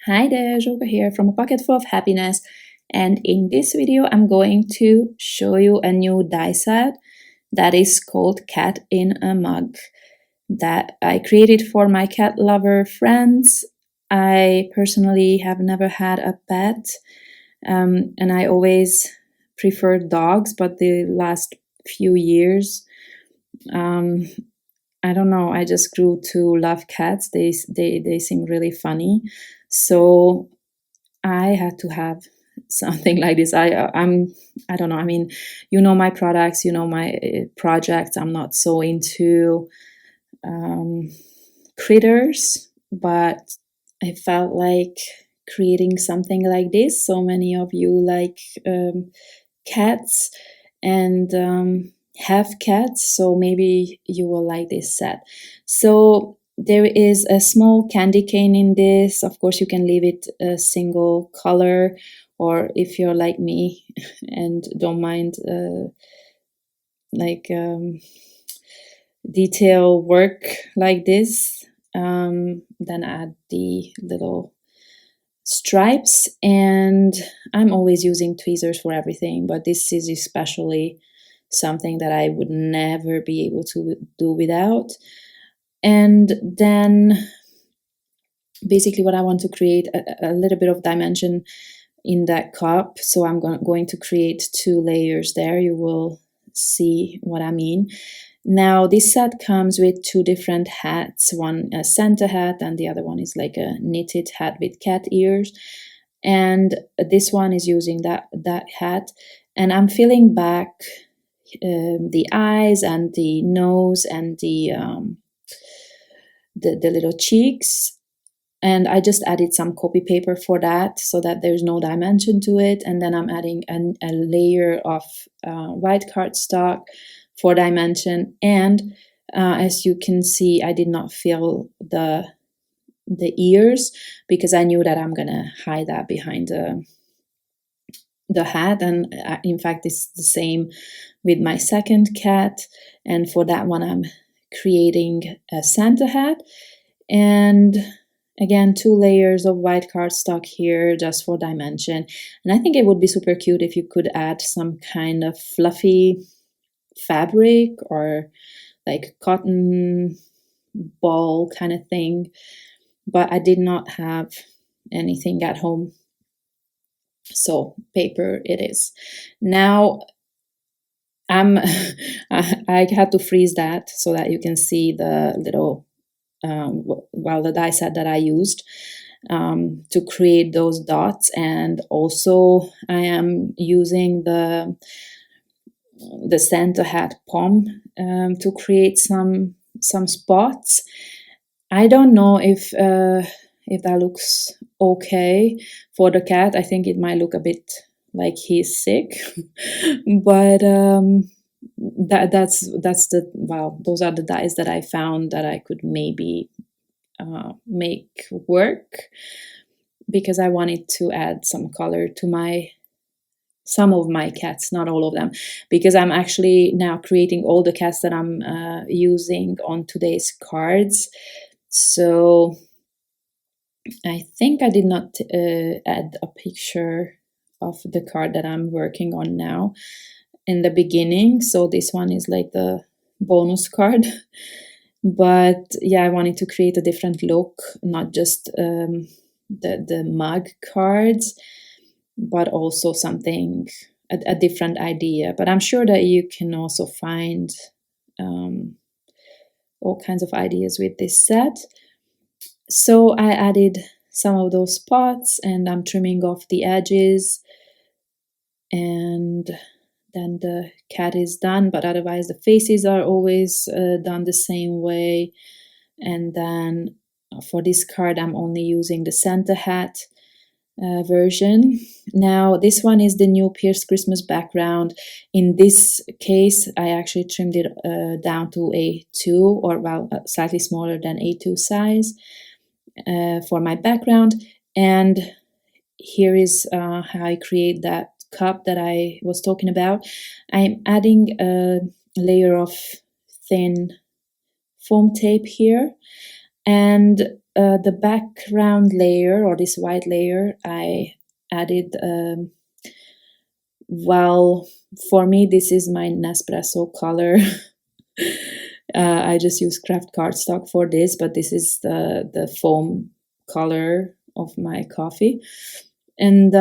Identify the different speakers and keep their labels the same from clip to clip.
Speaker 1: Hi there, Joga here from A Pocket Full of Happiness, and in this video I'm going to show you a new die set that is called Cat in a Mug that I created for my cat lover friends. I personally have never had a pet, and I always preferred dogs, but the last few years, I don't know, I just grew to love cats. They seem really funny. So I had to have something like this. I don't know. I mean, you know my products, you know my projects. I'm not so into critters, but I felt like creating something like this. So many of you like cats and have cats, so maybe you will like this set. So there is a small candy cane in this. Of course, you can leave it a single color, or if you're like me and don't mind like detail work like this, then add the little stripes. And I'm always using tweezers for everything, but this is especially something that I would never be able to do without. And then basically what I want to create a little bit of dimension in that cup. So I'm going to create 2 layers there. You will see what I mean. Now this set comes with 2 different hats, one a Santa hat and the other one is like a knitted hat with cat ears. And this one is using that hat, and I'm filling back the eyes and the nose and the little cheeks, and I just added some copy paper for that so that there's no dimension to it. And then I'm adding a layer of white cardstock for dimension. And as you can see, I did not fill the ears because I knew that I'm gonna hide that behind the hat. And in fact, it's the same with my second cat. And for that one, I'm creating a Santa hat. And again, 2 layers of white cardstock here just for dimension. And I think it would be super cute if you could add some kind of fluffy fabric or like cotton ball kind of thing. But I did not have anything at home, so paper it is. Now I had to freeze that so that you can see the little the die set that I used to create those dots. And also I am using the Santa hat pom to create some spots. I don't know if that looks okay for the cat. I think it might look a bit like he's sick, but that's those are the dies that I found that I could maybe make work, because I wanted to add some color to some of my cats, not all of them, because I'm actually now creating all the cats that I'm using on today's cards. So I think I did not add a picture of the card that I'm working on now in the beginning. So this one is like the bonus card. But yeah, I wanted to create a different look, not just the mug cards, but also something, a different idea. But I'm sure that you can also find all kinds of ideas with this set. So I added some of those spots and I'm trimming off the edges, and then the cat is done. But otherwise the faces are always done the same way. And then for this card I'm only using the Santa hat version. Now this one is the new Pierce Christmas background. In this case I actually trimmed it down to A2, or slightly smaller than A2 size for my background. And here is how I create that cup that I was talking about. I'm adding a layer of thin foam tape here, and the background layer, or this white layer, I added, well, for me, this is my Nespresso color. I just use craft cardstock for this, but this is the foam color of my coffee. And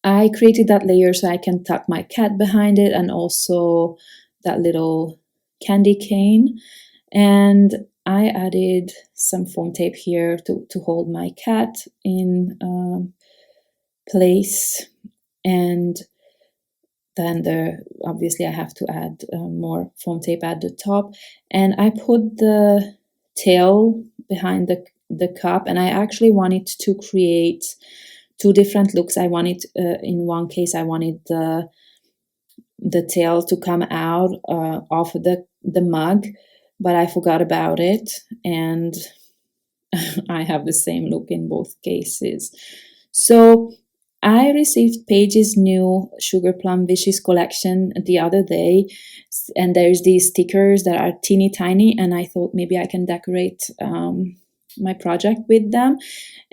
Speaker 1: I created that layer so I can tuck my cat behind it, and also that little candy cane. And I added some foam tape here to hold my cat in place. And then obviously I have to add more foam tape at the top. And I put the tail behind the cup, and I actually wanted to create two different looks. I wanted, in one case, I wanted the tail to come out of the mug, but I forgot about it, and I have the same look in both cases. So I received Paige's new Sugar Plum Wishes collection the other day, and there's these stickers that are teeny tiny, and I thought maybe I can decorate my project with them.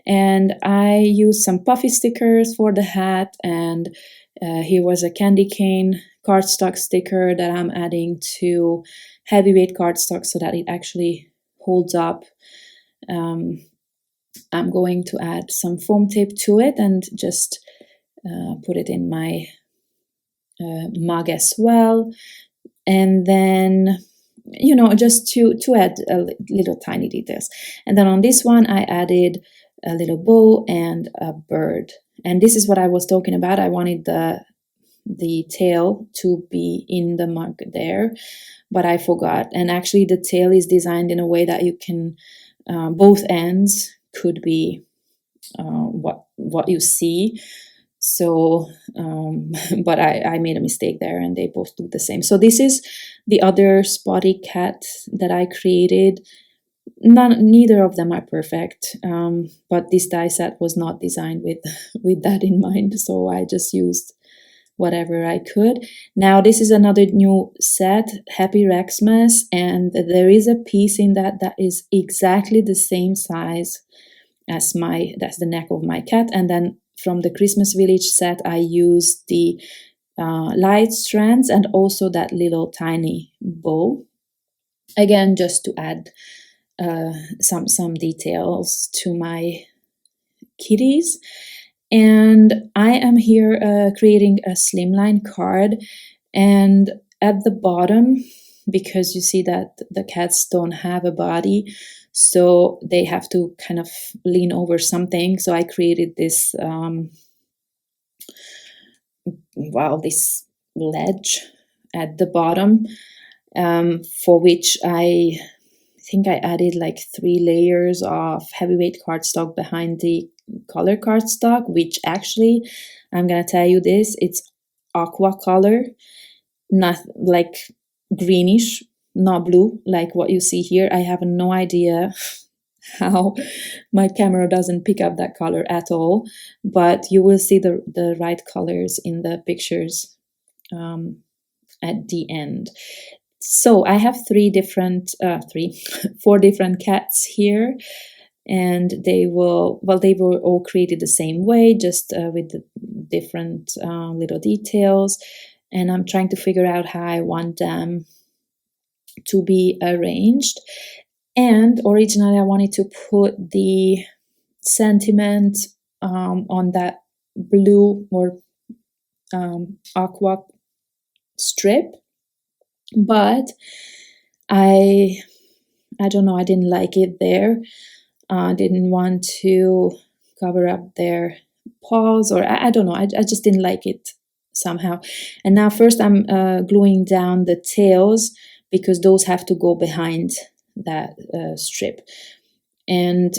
Speaker 1: And I used some puffy stickers for the hat, and here was a candy cane cardstock sticker that I'm adding to heavyweight cardstock so that it actually holds up. I'm going to add some foam tape to it and just put it in my mug as well. And then, just to add little tiny details. And then on this one, I added a little bow and a bird. And this is what I was talking about. I wanted the tail to be in the mug there, but I forgot. And actually the tail is designed in a way that you can, both ends could be what you see. So, but I made a mistake there, and they both look the same. So this is the other spotty cat that I created. Neither of them are perfect, but this die set was not designed with that in mind, so I just used whatever I could. Now this is another new set, Happy Rexmas, and there is a piece in that is exactly the same size as that's the neck of my cat. And then from the Christmas Village set, I used the light strands and also that little tiny bow, again just to add some details to my kitties. And I am here creating a slimline card, and at the bottom, because you see that the cats don't have a body, so they have to kind of lean over something. So I created this this ledge at the bottom, for which I think I added like 3 layers of heavyweight cardstock behind the color cardstock, which actually, I'm gonna tell you this, it's aqua color, not like greenish, not blue like what you see here. I have no idea how my camera doesn't pick up that color at all, but you will see the right colors in the pictures at the end. So I have 4 different cats here, and they were all created the same way, just with the different little details. And I'm trying to figure out how I want them to be arranged. And originally I wanted to put the sentiment on that blue or aqua strip, but I don't know, I didn't like it there. I didn't want to cover up their paws, or I don't know, I just didn't like it somehow. And now first I'm gluing down the tails, because those have to go behind that strip. And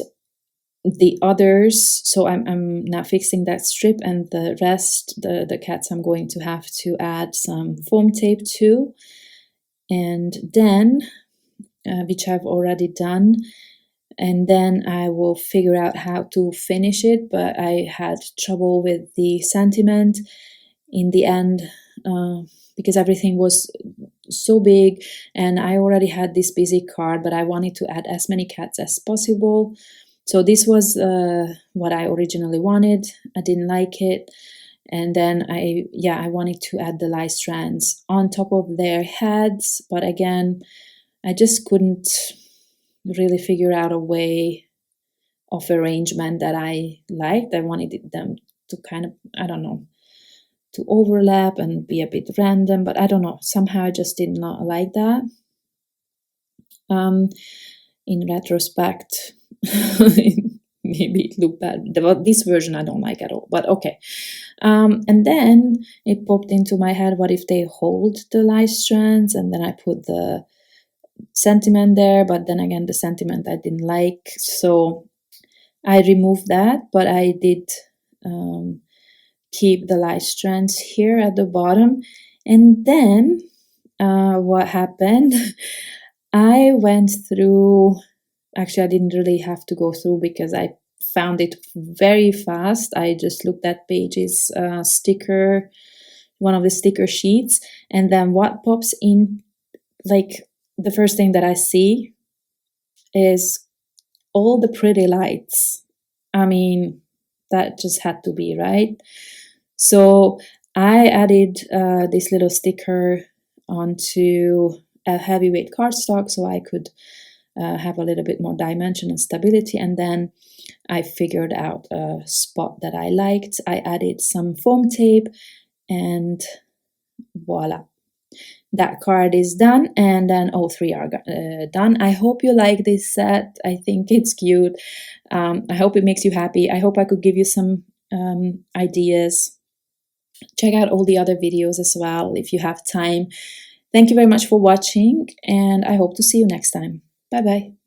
Speaker 1: the others, so I'm now fixing that strip, and the rest, the cats, I'm going to have to add some foam tape to. And then, which I've already done, and then I will figure out how to finish it, but I had trouble with the sentiment in the end, because everything was so big, and I already had this busy card, but I wanted to add as many cats as possible. So this was what I originally wanted. I didn't like it. And then I wanted to add the light strands on top of their heads. But again, I just couldn't really figure out a way of arrangement that I liked. I wanted them to kind of, I don't know, to overlap and be a bit random, but I don't know, somehow I just did not like that. In retrospect, maybe it looked bad. This version I don't like at all, but okay. And then it popped into my head, what if they hold the light strands? And then I put the sentiment there, but then again, the sentiment I didn't like, so I removed that, but I did keep the light strands here at the bottom. And then what happened, I went through, actually I didn't really have to go through because I found it very fast. I just looked at Paige's sticker, one of the sticker sheets, and then what pops in, like the first thing that I see is all the pretty lights. I mean, that just had to be, right? So I added this little sticker onto a heavyweight cardstock so I could have a little bit more dimension and stability. And then I figured out a spot that I liked. I added some foam tape and voila. That card is done, and then all three are done. I hope you like this set. I think it's cute. I hope it makes you happy. I hope I could give you some ideas. Check out all the other videos as well if you have time. Thank you very much for watching, and I hope to see you next time. Bye bye.